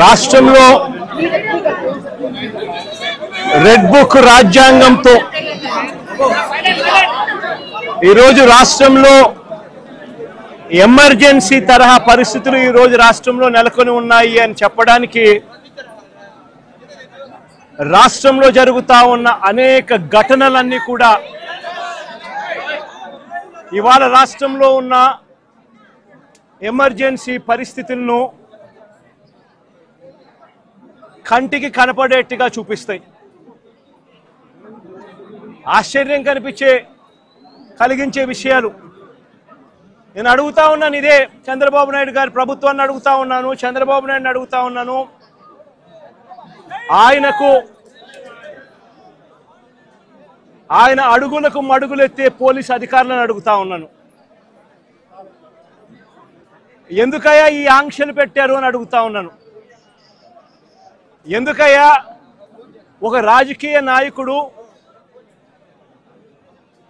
రాష్ట్రంలో red book రాజ్యాంగంతో ఈరోజు రాష్ట్రంలో ఎమర్జెన్సీ తరహా పరిస్థితులు ఈరోజు రాష్ట్రంలో నెలకొని ఉన్నాయి అని చెప్పడానికి రాష్ట్రంలో జరుగుతా ఉన్న అనేక ఘటనలన్నీ కూడా ఇవాళ రాష్ట్రంలో ఉన్న ఎమర్జెన్సీ పరిస్థితులను కంటికి కనపడేట్టుగా చూపిస్తాయి. ఆశ్చర్యం కలిగించే విషయాలు నేను అడుగుతా ఉన్నాను. ఇదే చంద్రబాబు నాయుడు గారి ప్రభుత్వాన్ని అడుగుతా ఉన్నాను, చంద్రబాబు నాయుడుని అడుగుతా ఉన్నాను. ఆయన అడుగులకు మడుగులెత్తే పోలీసు అధికారులను అడుగుతా ఉన్నాను. ఎందుకయ్యా ఈ ఆంక్షలు పెట్టారు అని అడుగుతా ఉన్నాను. ఎందుకయ్యా ఒక రాజకీయ నాయకుడు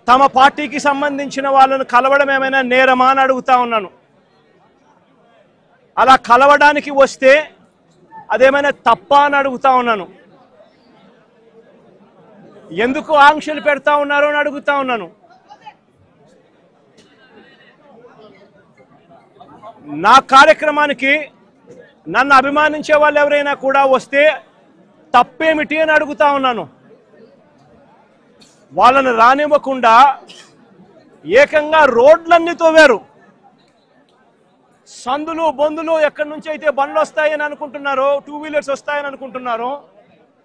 తమ పార్టీకి సంబంధించిన వాళ్ళను కలవడం ఏమైనా నేరమా అని అడుగుతా ఉన్నాను. అలా కలవడానికి వస్తే అదేమైనా తప్ప అని అడుగుతా ఉన్నాను. ఎందుకు ఆంక్షలు పెడతా ఉన్నారు అని అడుగుతా ఉన్నాను. నా కార్యక్రమానికి నన్ను అభిమానించే వాళ్ళు ఎవరైనా కూడా వస్తే తప్పేమిటి అని అడుగుతా ఉన్నాను. వాళ్ళని రానివ్వకుండా ఏకంగా రోడ్లన్నీ తోవారు. సందులు బొందులు ఎక్కడి నుంచి అయితే బండ్లు వస్తాయని అనుకుంటున్నారో, 2 వీలర్స్ వస్తాయని అనుకుంటున్నారో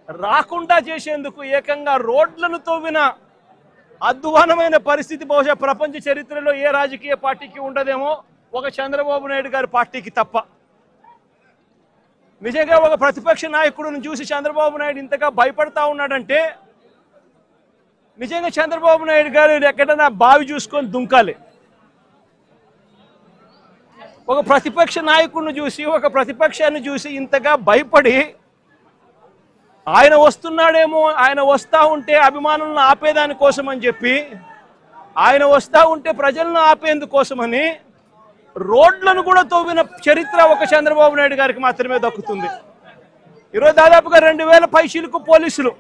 రాకుండా చేసేందుకు ఏకంగా రోడ్లను తవ్విన అధ్వానమైన పరిస్థితి బహుశా ప్రపంచ చరిత్రలో ఏ రాజకీయ పార్టీకి ఉండదేమో, ఒక చంద్రబాబు నాయుడు గారి పార్టీకి తప్ప. నిజంగా ఒక ప్రతిపక్ష నాయకుడిని చూసి చంద్రబాబు నాయుడు ఇంతగా భయపడతా ఉన్నాడంటే నిజంగా చంద్రబాబు నాయుడు గారు ఎక్కడైనా బావి చూసుకొని దుంకాలి. ఒక ప్రతిపక్ష నాయకుడిని చూసి, ఒక ప్రతిపక్షాన్ని చూసి ఇంతగా భయపడి ఆయన వస్తున్నాడేమో, ఆయన వస్తూ ఉంటే అభిమానులను ఆపేదాని కోసం అని చెప్పి, ఆయన వస్తూ ఉంటే ప్రజలను ఆపేందుకోసమని రోడ్లను కూడా తవ్విన చరిత్ర ఒక చంద్రబాబు నాయుడు గారికి మాత్రమే దక్కుతుంది. ఈరోజు దాదాపుగా 2000 పైచీలకు పోలీసులు,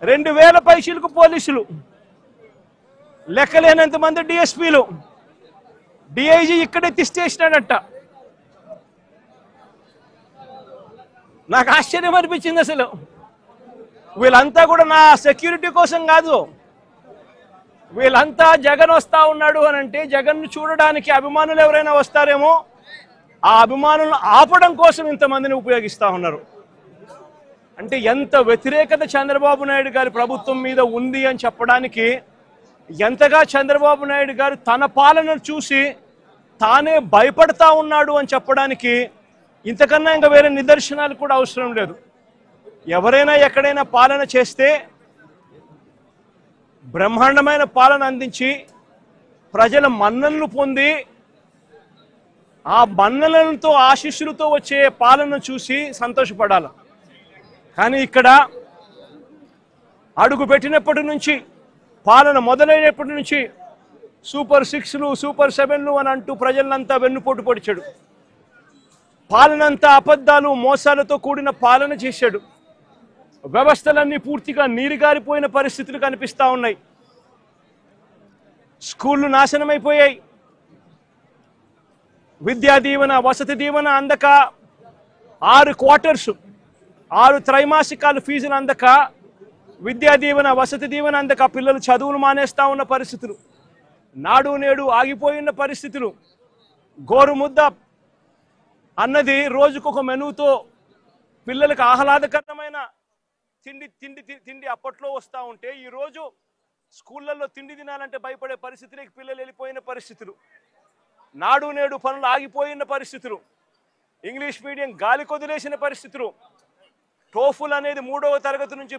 2000 పైచీలకు పోలీసులు, లెక్కలేనంత మంది డిఎస్పీలు, డిఐజీ ఇక్కడే తిష్టేసినాడట. నాకు ఆశ్చర్యం అనిపించింది. అసలు వీళ్ళంతా కూడా నా సెక్యూరిటీ కోసం కాదు, వీళ్ళంతా జగన్ వస్తా ఉన్నాడు అని అంటే జగన్ను చూడడానికి అభిమానులు ఎవరైనా వస్తారేమో, ఆ అభిమానులను ఆపడం కోసం ఇంతమందిని ఉపయోగిస్తూ ఉన్నారు. అంటే ఎంత వ్యతిరేకత చంద్రబాబు నాయుడు గారి ప్రభుత్వం మీద ఉంది అని చెప్పడానికి, ఎంతగా చంద్రబాబు నాయుడు గారు తన పాలనను చూసి తానే భయపడతా ఉన్నాడు అని చెప్పడానికి ఇంతకన్నా ఇంకా వేరే నిదర్శనాలు కూడా అవసరం లేదు. ఎవరైనా ఎక్కడైనా పాలన చేస్తే బ్రహ్మాండమైన పాలన అందించి ప్రజల మన్ననలు పొంది ఆ మన్ననలతో ఆశీస్సులతో వచ్చే పాలన చూసి సంతోషపడాలి. కానీ ఇక్కడ అడుగు పెట్టినప్పటి నుంచి, పాలన మొదలైనప్పటి నుంచి సూపర్ 6లు, సూపర్ 7లు అని అంటూ ప్రజలంతా వెన్నుపోటు పొడిచాడు. పాలనంతా అబద్ధాలు, మోసాలతో కూడిన పాలన చేశాడు. వ్యవస్థలన్నీ పూర్తిగా నీరుగారిపోయిన పరిస్థితులు కనిపిస్తూ ఉన్నాయి. స్కూళ్ళు నాశనమైపోయాయి. విద్యా దీవెన, వసతి దీవెన అందక 6 క్వార్టర్స్, 6 త్రైమాసికాలు ఫీజులు అందక, విద్యా దీవెన, వసతి దీవెన అందక పిల్లలు చదువులు మానేస్తా ఉన్న పరిస్థితులు, నాడు నేడు ఆగిపోయిన పరిస్థితులు, గోరుముద్ద అన్నది రోజుకొక మెనూతో పిల్లలకు ఆహ్లాదకరమైన తిండి అప్పట్లో వస్తూ ఉంటే ఈరోజు స్కూళ్ళల్లో తిండి తినాలంటే భయపడే పరిస్థితులకి పిల్లలు వెళ్ళిపోయిన పరిస్థితులు, నాడు నేడు పనులు ఆగిపోయిన పరిస్థితులు, ఇంగ్లీష్ మీడియం గాలి కొదిలేసిన పరిస్థితులు, టోఫుల్ అనేది 3వ తరగతి నుంచి